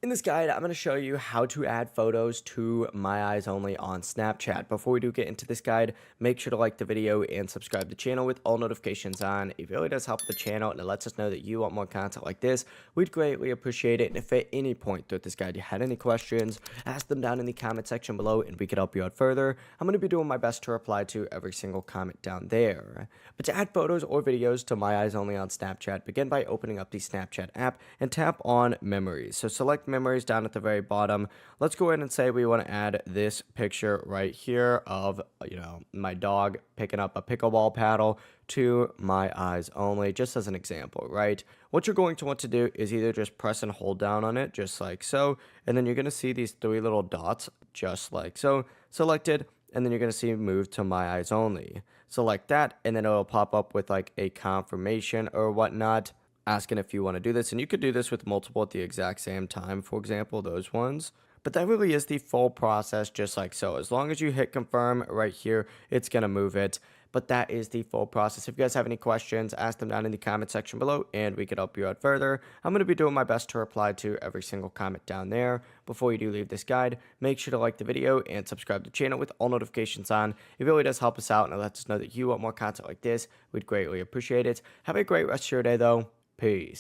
In this guide, I'm going to show you how to add photos to My Eyes Only on Snapchat. Before we do get into this guide, make sure to like the video and subscribe to the channel with all notifications on. It really does help the channel and it lets us know that you want more content like this. We'd greatly appreciate it. And if at any point throughout this guide you had any questions, ask them down in the comment section below and we could help you out further. I'm going to be doing my best to reply to every single comment down there. But to add photos or videos to My Eyes Only on Snapchat, begin by opening up the Snapchat app and tap on Memories. So select Memories down at the very bottom. Let's go ahead and say we want to add this picture right here of, my dog picking up a pickleball paddle to My Eyes Only, just as an example, right? What you're going to want to do is either just press and hold down on it, just like so, and then you're going to see these three little dots, just like so, selected, and then you're going to see move to My Eyes Only. Select that, and then it'll pop up with like a confirmation or whatnot, asking if you want to do this. And you could do this with multiple at the exact same time, for example, those ones. But that really is the full process, just like so. As long as you hit confirm right here, it's going to move it. But that is the full process. If you guys have any questions, ask them down in the comment section below and we could help you out further. I'm going to be doing my best to reply to every single comment down there. Before you do leave this guide, make sure to like the video and subscribe to the channel with all notifications on. It really does help us out and it lets us know that you want more content like this. We'd greatly appreciate it. Have a great rest of your day though. Peace.